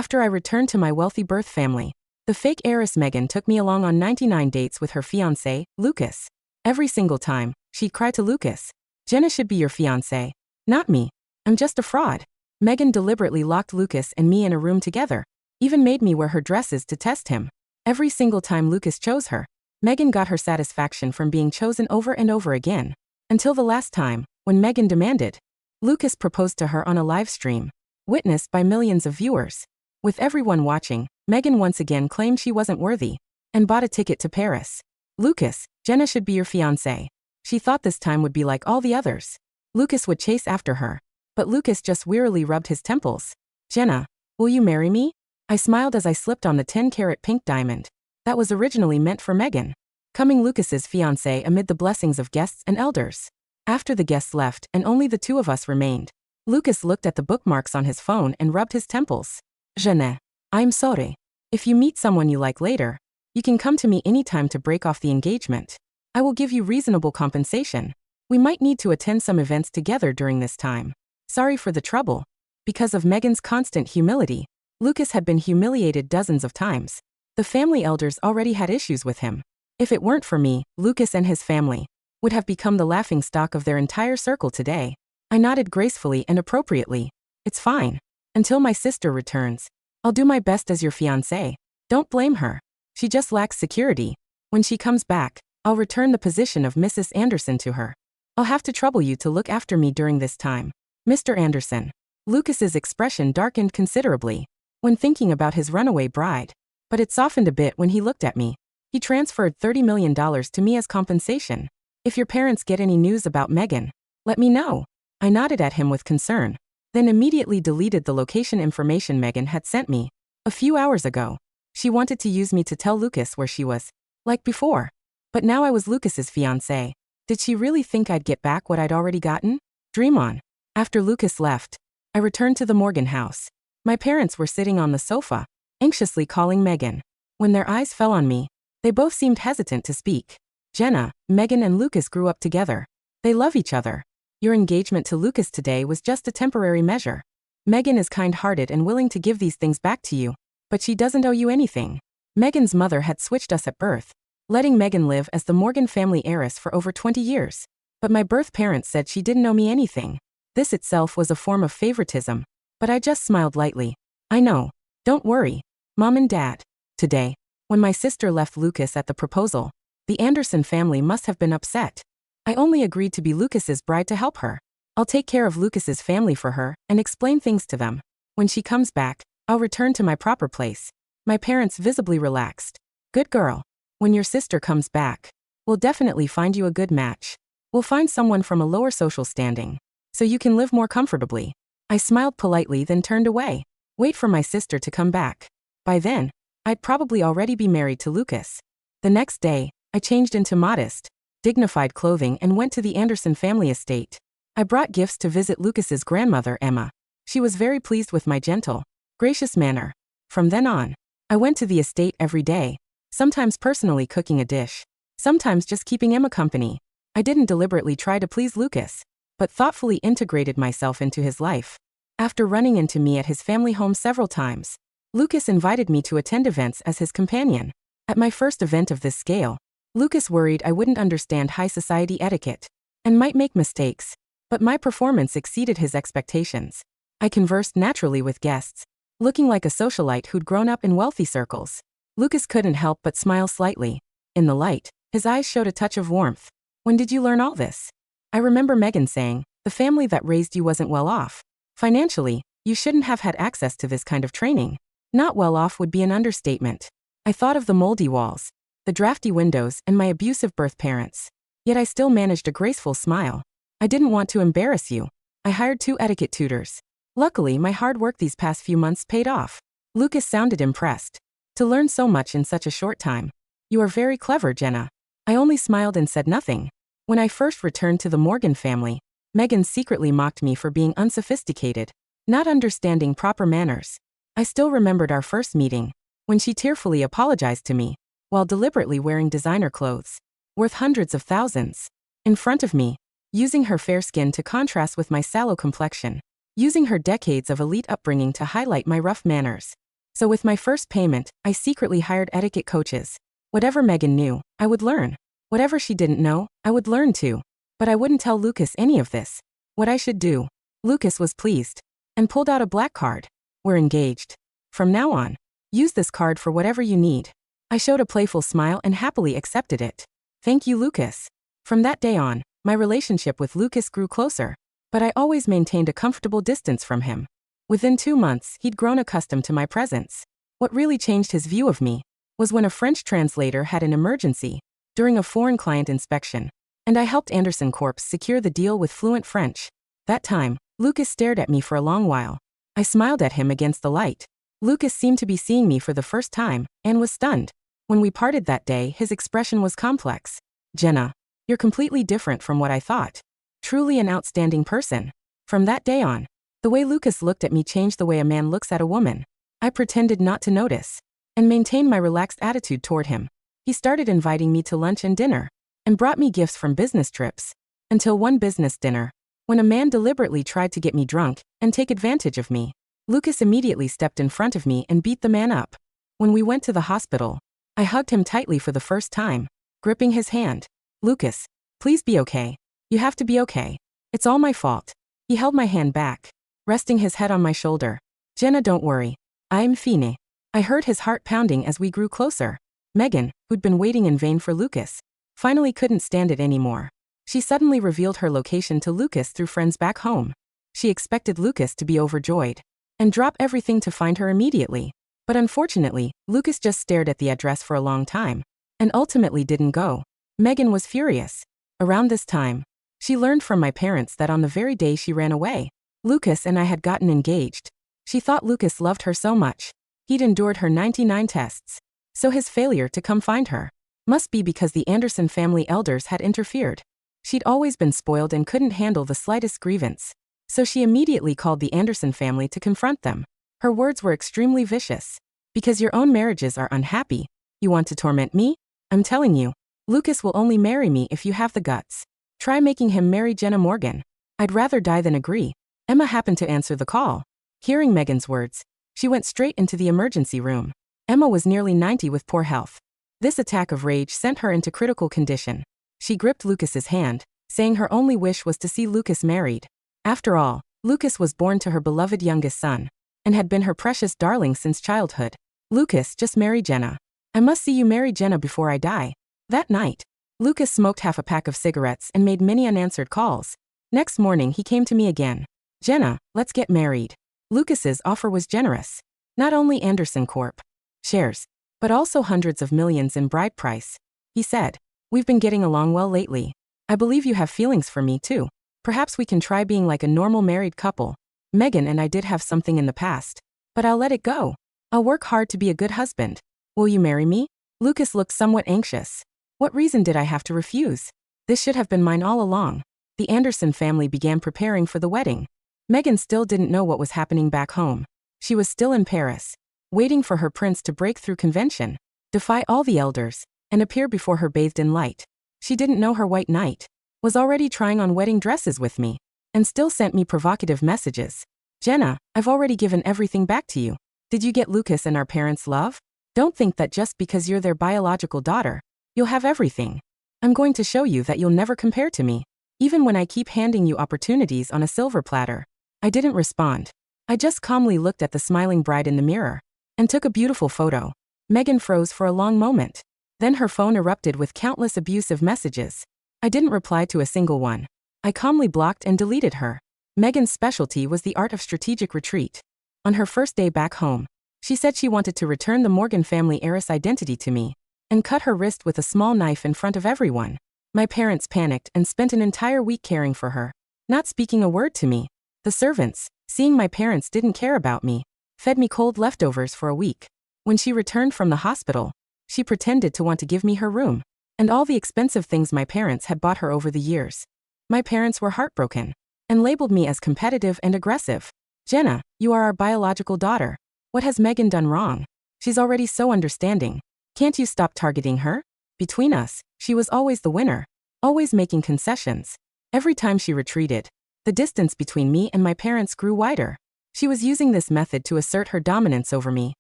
After I returned to my wealthy birth family, the fake heiress Megan took me along on 99 dates with her fiance, Lucas. Every single time, she'd cry to Lucas, "Jenna should be your fiance, not me. I'm just a fraud." Megan deliberately locked Lucas and me in a room together, even made me wear her dresses to test him. Every single time Lucas chose her, Megan got her satisfaction from being chosen over and over again. Until the last time, when Megan demanded. Lucas proposed to her on a live stream, witnessed by millions of viewers. With everyone watching, Megan once again claimed she wasn't worthy, and bought a ticket to Paris. "Lucas, Jenna should be your fiancé." She thought this time would be like all the others. Lucas would chase after her, but Lucas just wearily rubbed his temples. "Jenna, will you marry me?" I smiled as I slipped on the 10-carat pink diamond that was originally meant for Megan, coming Lucas's fiancé amid the blessings of guests and elders. After the guests left and only the two of us remained, Lucas looked at the bookmarks on his phone and rubbed his temples. "Jenna, I'm sorry. If you meet someone you like later, you can come to me anytime to break off the engagement. I will give you reasonable compensation. We might need to attend some events together during this time. Sorry for the trouble." Because of Megan's constant humility, Lucas had been humiliated dozens of times. The family elders already had issues with him. If it weren't for me, Lucas and his family would have become the laughingstock of their entire circle today. I nodded gracefully and appropriately. "It's fine. Until my sister returns, I'll do my best as your fiancé. Don't blame her. She just lacks security. When she comes back, I'll return the position of Mrs. Anderson to her. I'll have to trouble you to look after me during this time, Mr. Anderson." Lucas's expression darkened considerably when thinking about his runaway bride, but it softened a bit when he looked at me. He transferred $30 million to me as compensation. "If your parents get any news about Megan, let me know." I nodded at him with concern, then immediately deleted the location information Megan had sent me a few hours ago. She wanted to use me to tell Lucas where she was, like before. But now I was Lucas's fiancé. Did she really think I'd get back what I'd already gotten? Dream on. After Lucas left, I returned to the Morgan house. My parents were sitting on the sofa, anxiously calling Megan. When their eyes fell on me, they both seemed hesitant to speak. "Jenna, Megan and Lucas grew up together. They love each other. Your engagement to Lucas today was just a temporary measure. Megan is kind-hearted and willing to give these things back to you, but she doesn't owe you anything." Megan's mother had switched us at birth, letting Megan live as the Morgan family heiress for over 20 years. But my birth parents said she didn't owe me anything. This itself was a form of favoritism, but I just smiled lightly. "I know. Don't worry, Mom and Dad." Today, when my sister left Lucas at the proposal, the Anderson family must have been upset. I only agreed to be Lucas's bride to help her. I'll take care of Lucas's family for her and explain things to them. When she comes back, I'll return to my proper place. My parents visibly relaxed. "Good girl. When your sister comes back, we'll definitely find you a good match. We'll find someone from a lower social standing, so you can live more comfortably." I smiled politely then turned away. Wait for my sister to come back. By then, I'd probably already be married to Lucas. The next day, I changed into modest, dignified clothing and went to the Anderson family estate. I brought gifts to visit Lucas's grandmother, Emma. She was very pleased with my gentle, gracious manner. From then on, I went to the estate every day, sometimes personally cooking a dish, sometimes just keeping Emma company. I didn't deliberately try to please Lucas, but thoughtfully integrated myself into his life. After running into me at his family home several times, Lucas invited me to attend events as his companion. At my first event of this scale, Lucas worried I wouldn't understand high society etiquette and might make mistakes, but my performance exceeded his expectations. I conversed naturally with guests, looking like a socialite who'd grown up in wealthy circles. Lucas couldn't help but smile slightly. In the light, his eyes showed a touch of warmth. "When did you learn all this?" I remember Megan saying, "The family that raised you wasn't well off. Financially, you shouldn't have had access to this kind of training." Not well off would be an understatement. I thought of the moldy walls, the drafty windows and my abusive birth parents. Yet I still managed a graceful smile. "I didn't want to embarrass you. I hired 2 etiquette tutors. Luckily, my hard work these past few months paid off." Lucas sounded impressed. "To learn so much in such a short time. You are very clever, Jenna." I only smiled and said nothing. When I first returned to the Morgan family, Megan secretly mocked me for being unsophisticated, not understanding proper manners. I still remembered our first meeting, when she tearfully apologized to me, while deliberately wearing designer clothes, worth hundreds of thousands, in front of me, using her fair skin to contrast with my sallow complexion, using her decades of elite upbringing to highlight my rough manners. So with my first payment, I secretly hired etiquette coaches. Whatever Megan knew, I would learn. Whatever she didn't know, I would learn too. But I wouldn't tell Lucas any of this. What I should do. Lucas was pleased and pulled out a black card. We're engaged. From now on, use this card for whatever you need. I showed a playful smile and happily accepted it. Thank you, Lucas. From that day on, my relationship with Lucas grew closer, but I always maintained a comfortable distance from him. Within 2 months, he'd grown accustomed to my presence. What really changed his view of me was when a French translator had an emergency during a foreign client inspection, and I helped Anderson Corp secure the deal with fluent French. That time, Lucas stared at me for a long while. I smiled at him against the light. Lucas seemed to be seeing me for the first time and was stunned. When we parted that day, his expression was complex. Jenna, you're completely different from what I thought. Truly an outstanding person. From that day on, the way Lucas looked at me changed the way a man looks at a woman. I pretended not to notice and maintained my relaxed attitude toward him. He started inviting me to lunch and dinner and brought me gifts from business trips. Until one business dinner, when a man deliberately tried to get me drunk and take advantage of me. Lucas immediately stepped in front of me and beat the man up. When we went to the hospital, I hugged him tightly for the first time, gripping his hand. Lucas, please be okay. You have to be okay. It's all my fault. He held my hand back, resting his head on my shoulder. Jenna, don't worry. I'm fine. I heard his heart pounding as we grew closer. Megan, who'd been waiting in vain for Lucas, finally couldn't stand it anymore. She suddenly revealed her location to Lucas through friends back home. She expected Lucas to be overjoyed and drop everything to find her immediately. But unfortunately, Lucas just stared at the address for a long time and ultimately didn't go. Megan was furious. Around this time, she learned from my parents that on the very day she ran away, Lucas and I had gotten engaged. She thought Lucas loved her so much. He'd endured her 99 tests. So his failure to come find her must be because the Anderson family elders had interfered. She'd always been spoiled and couldn't handle the slightest grievance. So she immediately called the Anderson family to confront them. Her words were extremely vicious. Because your own marriages are unhappy, you want to torment me? I'm telling you, Lucas will only marry me if you have the guts. Try making him marry Jenna Morgan. I'd rather die than agree. Emma happened to answer the call. Hearing Megan's words, she went straight into the emergency room. Emma was nearly 90 with poor health. This attack of rage sent her into critical condition. She gripped Lucas's hand, saying her only wish was to see Lucas married. After all, Lucas was born to her beloved youngest son and had been her precious darling since childhood. Lucas, just marry Jenna. I must see you marry Jenna before I die. That night, Lucas smoked half a pack of cigarettes and made many unanswered calls. Next morning he came to me again. Jenna, let's get married. Lucas's offer was generous. Not only Anderson Corp. shares, but also hundreds of millions in bride price. He said, we've been getting along well lately. I believe you have feelings for me too. Perhaps we can try being like a normal married couple. Megan and I did have something in the past, but I'll let it go. I'll work hard to be a good husband. Will you marry me? Lucas looked somewhat anxious. What reason did I have to refuse? This should have been mine all along. The Anderson family began preparing for the wedding. Megan still didn't know what was happening back home. She was still in Paris, waiting for her prince to break through convention, defy all the elders, and appear before her bathed in light. She didn't know her white knight was already trying on wedding dresses with me, and still sent me provocative messages. Jenna, I've already given everything back to you. Did you get Lucas and our parents' love? Don't think that just because you're their biological daughter, you'll have everything. I'm going to show you that you'll never compare to me, even when I keep handing you opportunities on a silver platter. I didn't respond. I just calmly looked at the smiling bride in the mirror and took a beautiful photo. Megan froze for a long moment. Then her phone erupted with countless abusive messages. I didn't reply to a single one. I calmly blocked and deleted her. Megan's specialty was the art of strategic retreat. On her first day back home, she said she wanted to return the Morgan family heiress identity to me and cut her wrist with a small knife in front of everyone. My parents panicked and spent an entire week caring for her, not speaking a word to me. The servants, seeing my parents didn't care about me, fed me cold leftovers for a week. When she returned from the hospital, she pretended to want to give me her room and all the expensive things my parents had bought her over the years. My parents were heartbroken and labeled me as competitive and aggressive. Jenna, you are our biological daughter. What has Megan done wrong? She's already so understanding. Can't you stop targeting her? Between us, she was always the winner, always making concessions. Every time she retreated, the distance between me and my parents grew wider. She was using this method to assert her dominance over me,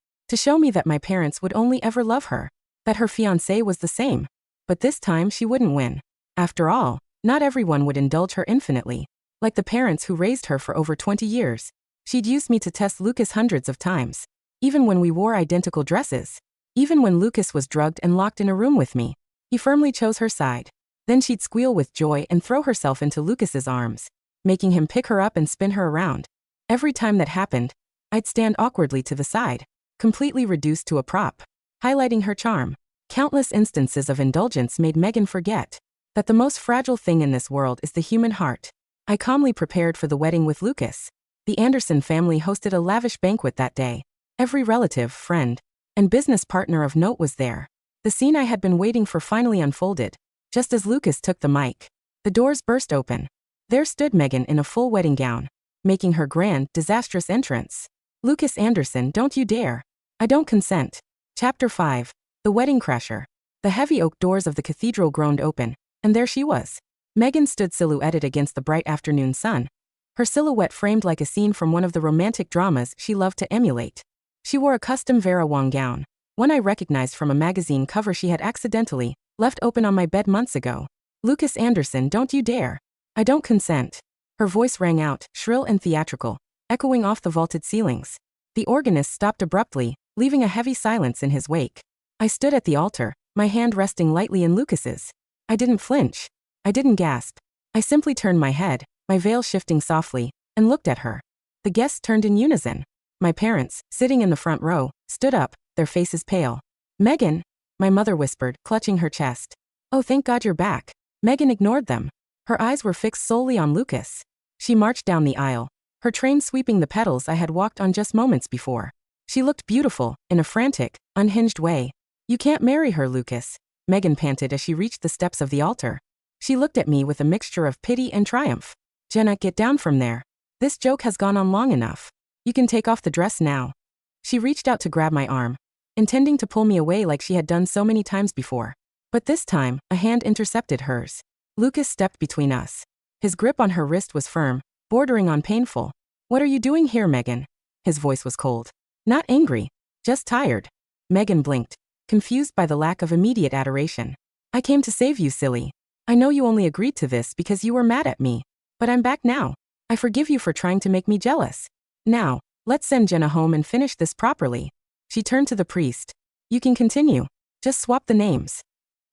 to show me that my parents would only ever love her, that her fiancé was the same. But this time she wouldn't win. After all, not everyone would indulge her infinitely. Like the parents who raised her for over 20 years. She'd used me to test Lucas hundreds of times. Even when we wore identical dresses. Even when Lucas was drugged and locked in a room with me. He firmly chose her side. Then she'd squeal with joy and throw herself into Lucas's arms, making him pick her up and spin her around. Every time that happened, I'd stand awkwardly to the side, completely reduced to a prop, highlighting her charm. Countless instances of indulgence made Megan forget that the most fragile thing in this world is the human heart. I calmly prepared for the wedding with Lucas. The Anderson family hosted a lavish banquet that day. Every relative, friend, and business partner of note was there. The scene I had been waiting for finally unfolded. Just as Lucas took the mic, the doors burst open. There stood Megan in a full wedding gown, making her grand, disastrous entrance. Lucas Anderson, don't you dare. I don't consent. Chapter 5. The Wedding Crasher. The heavy oak doors of the cathedral groaned open, and there she was. Megan stood silhouetted against the bright afternoon sun, her silhouette framed like a scene from one of the romantic dramas she loved to emulate. She wore a custom Vera Wang gown, one I recognized from a magazine cover she had accidentally left open on my bed months ago. Lucas Anderson, don't you dare. I don't consent. Her voice rang out, shrill and theatrical, echoing off the vaulted ceilings. The organist stopped abruptly, leaving a heavy silence in his wake. I stood at the altar, my hand resting lightly in Lucas's. I didn't flinch. I didn't gasp. I simply turned my head, my veil shifting softly, and looked at her. The guests turned in unison. My parents, sitting in the front row, stood up, their faces pale. Megan, my mother whispered, clutching her chest. Oh, thank God you're back. Megan ignored them. Her eyes were fixed solely on Lucas. She marched down the aisle, her train sweeping the petals I had walked on just moments before. She looked beautiful, in a frantic, unhinged way. You can't marry her, Lucas, Megan panted as she reached the steps of the altar. She looked at me with a mixture of pity and triumph. Jenna, get down from there. This joke has gone on long enough. You can take off the dress now. She reached out to grab my arm, intending to pull me away like she had done so many times before. But this time, a hand intercepted hers. Lucas stepped between us. His grip on her wrist was firm, bordering on painful. What are you doing here, Megan? His voice was cold. Not angry, just tired. Megan blinked, confused by the lack of immediate adoration. I came to save you, silly. I know you only agreed to this because you were mad at me. But I'm back now. I forgive you for trying to make me jealous. Now, let's send Jenna home and finish this properly. She turned to the priest. You can continue. Just swap the names.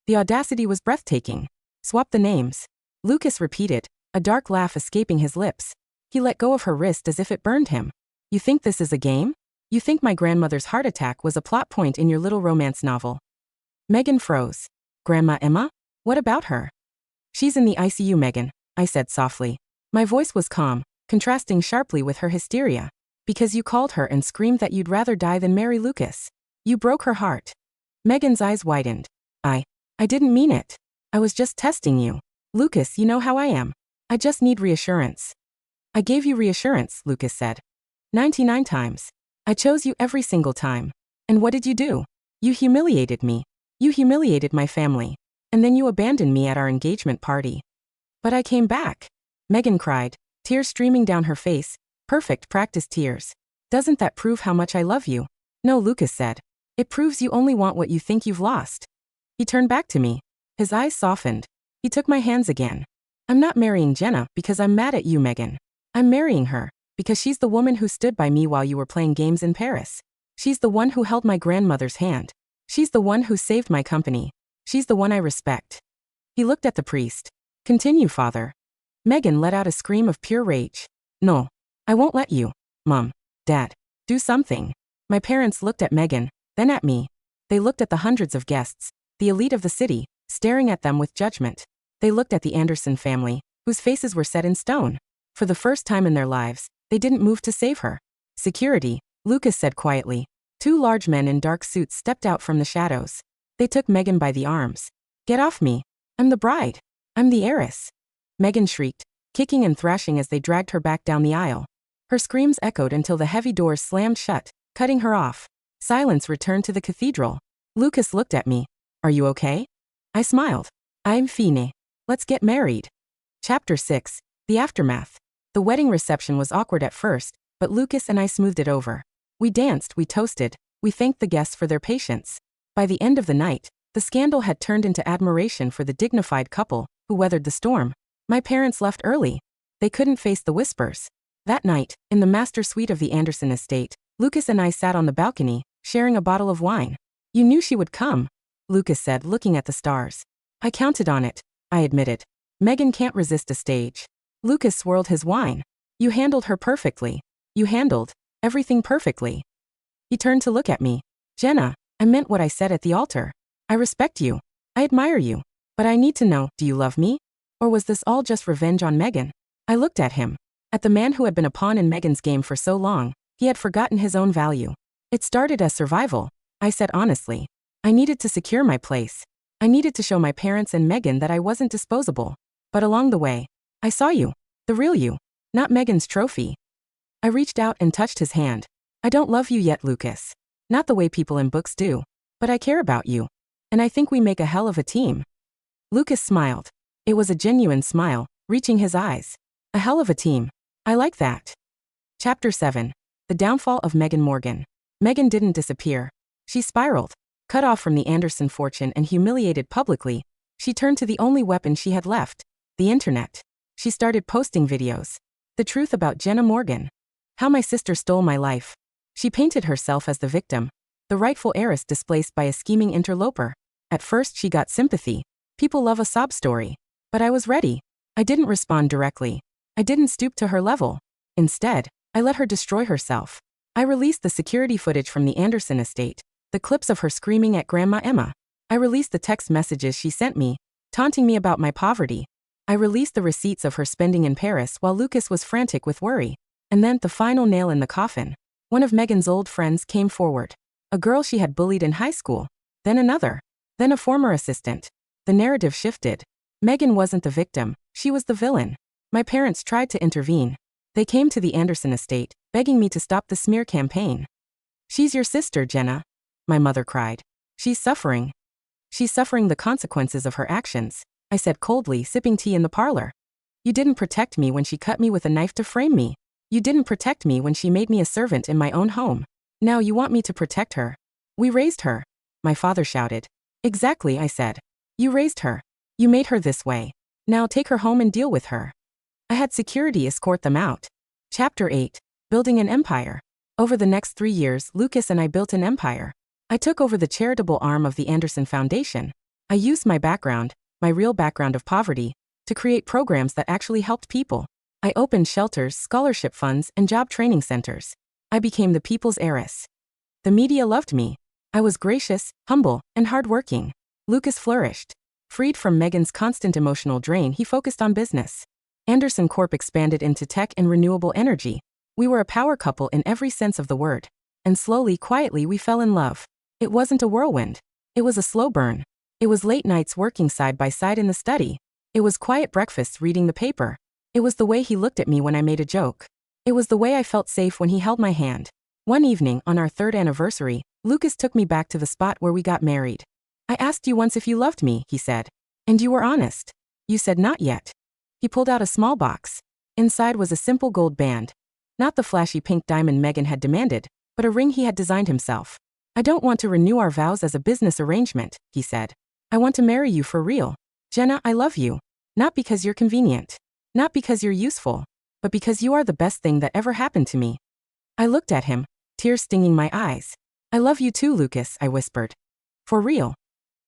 The audacity was breathtaking. Swap the names. Lucas repeated, a dark laugh escaping his lips. He let go of her wrist as if it burned him. You think this is a game? You think my grandmother's heart attack was a plot point in your little romance novel? Megan froze. Grandma Emma? What about her? She's in the ICU, Megan, I said softly. My voice was calm, contrasting sharply with her hysteria. Because you called her and screamed that you'd rather die than marry Lucas. You broke her heart. Megan's eyes widened. I didn't mean it. I was just testing you. Lucas, you know how I am. I just need reassurance. I gave you reassurance, Lucas said. 99 times. I chose you every single time. And what did you do? You humiliated me. You humiliated my family. And then you abandoned me at our engagement party. But I came back. Megan cried, tears streaming down her face, perfect practice tears. Doesn't that prove how much I love you? No, Lucas said. It proves you only want what you think you've lost. He turned back to me. His eyes softened. He took my hands again. I'm not marrying Jenna because I'm mad at you, Megan. I'm marrying her because she's the woman who stood by me while you were playing games in Paris. She's the one who held my grandmother's hand. She's the one who saved my company. She's the one I respect. He looked at the priest. Continue, Father. Megan let out a scream of pure rage. No, I won't let you. Mom, Dad, do something. My parents looked at Megan, then at me. They looked at the hundreds of guests, the elite of the city, staring at them with judgment. They looked at the Anderson family, whose faces were set in stone. For the first time in their lives, they didn't move to save her. Security, Lucas said quietly. Two large men in dark suits stepped out from the shadows. They took Megan by the arms. Get off me. I'm the bride. I'm the heiress. Megan shrieked, kicking and thrashing as they dragged her back down the aisle. Her screams echoed until the heavy doors slammed shut, cutting her off. Silence returned to the cathedral. Lucas looked at me. Are you okay? I smiled. I'm fine. Let's get married. Chapter 6. The Aftermath. The wedding reception was awkward at first, but Lucas and I smoothed it over. We danced, we toasted, We thanked the guests for their patience. By the end of the night, the scandal had turned into admiration for the dignified couple who weathered the storm. My parents left early. They couldn't face the whispers. That night, in the master suite of the Anderson estate, Lucas and I sat on the balcony, sharing a bottle of wine. "You knew she would come," Lucas said, looking at the stars. "I counted on it," I admitted. "Megan can't resist a stage." Lucas swirled his wine. "You handled her perfectly. You handled everything perfectly." He turned to look at me. "Jenna, I meant what I said at the altar. I respect you. I admire you. But I need to know, do you love me? Or was this all just revenge on Megan?" I looked at him. At the man who had been a pawn in Megan's game for so long, he had forgotten his own value. "It started as survival," I said honestly. "I needed to secure my place. I needed to show my parents and Megan that I wasn't disposable. But along the way, I saw you. The real you. Not Megan's trophy." I reached out and touched his hand. "I don't love you yet, Lucas. Not the way people in books do. But I care about you. And I think we make a hell of a team." Lucas smiled. It was a genuine smile, reaching his eyes. "A hell of a team. I like that." Chapter 7. The downfall of Megan Morgan. Megan didn't disappear. She spiraled. Cut off from the Anderson fortune and humiliated publicly, she turned to the only weapon she had left, the internet. She started posting videos. The truth about Jenna Morgan. How my sister stole my life. She painted herself as the victim, the rightful heiress displaced by a scheming interloper. At first she got sympathy. People love a sob story. But I was ready. I didn't respond directly. I didn't stoop to her level. Instead, I let her destroy herself. I released the security footage from the Anderson estate, the clips of her screaming at Grandma Emma. I released the text messages she sent me, taunting me about my poverty. I released the receipts of her spending in Paris while Lucas was frantic with worry. And then, the final nail in the coffin. One of Megan's old friends came forward. A girl she had bullied in high school. Then another. Then a former assistant. The narrative shifted. Megan wasn't the victim, she was the villain. My parents tried to intervene. They came to the Anderson estate, begging me to stop the smear campaign. "She's your sister, Jenna," my mother cried. "She's suffering. She's suffering the consequences of her actions," I said coldly, sipping tea in the parlor. "You didn't protect me when she cut me with a knife to frame me. You didn't protect me when she made me a servant in my own home. Now you want me to protect her. We raised her," my father shouted. "Exactly," I said. "You raised her. You made her this way. Now take her home and deal with her." I had security escort them out. Chapter 8. Building an empire. Over the next 3 years, Lucas and I built an empire. I took over the charitable arm of the Anderson Foundation. I used my background, my real background of poverty, to create programs that actually helped people. I opened shelters, scholarship funds, and job training centers. I became the people's heiress. The media loved me. I was gracious, humble, and hardworking. Lucas flourished. Freed from Megan's constant emotional drain, he focused on business. Anderson Corp expanded into tech and renewable energy. We were a power couple in every sense of the word. And slowly, quietly, we fell in love. It wasn't a whirlwind. It was a slow burn. It was late nights working side by side in the study. It was quiet breakfasts reading the paper. It was the way he looked at me when I made a joke. It was the way I felt safe when he held my hand. One evening, on our 3rd anniversary, Lucas took me back to the spot where we got married. "I asked you once if you loved me," he said. "And you were honest. You said not yet." He pulled out a small box. Inside was a simple gold band. Not the flashy pink diamond Megan had demanded, but a ring he had designed himself. "I don't want to renew our vows as a business arrangement," he said. "I want to marry you for real. Jenna, I love you. Not because you're convenient. Not because you're useful. But because you are the best thing that ever happened to me." I looked at him, tears stinging my eyes. "I love you too, Lucas," I whispered. For real.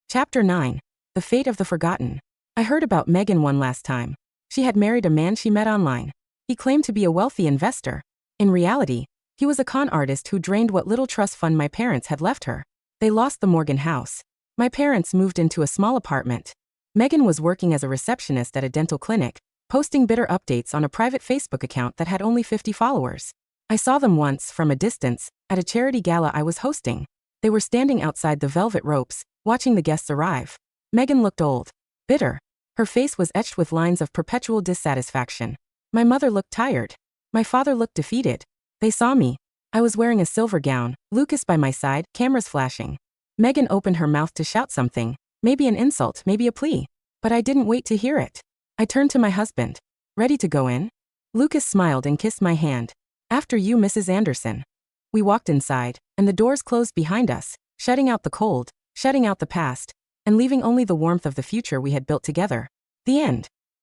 Chapter 9. The Fate of the Forgotten. I heard about Megan one last time. She had married a man she met online. He claimed to be a wealthy investor. In reality, he was a con artist who drained what little trust fund my parents had left her. They lost the Morgan house. My parents moved into a small apartment. Megan was working as a receptionist at a dental clinic, posting bitter updates on a private Facebook account that had only 50 followers. I saw them once, from a distance, at a charity gala I was hosting. They were standing outside the velvet ropes, watching the guests arrive. Megan looked old, bitter. Her face was etched with lines of perpetual dissatisfaction. My mother looked tired. My father looked defeated. They saw me. I was wearing a silver gown, Lucas by my side, cameras flashing. Megan opened her mouth to shout something, maybe an insult, maybe a plea. But I didn't wait to hear it. I turned to my husband. "Ready to go in?" Lucas smiled and kissed my hand. "After you, Mrs. Anderson." We walked inside, and the doors closed behind us, shutting out the cold, shutting out the past, and leaving only the warmth of the future we had built together. The end.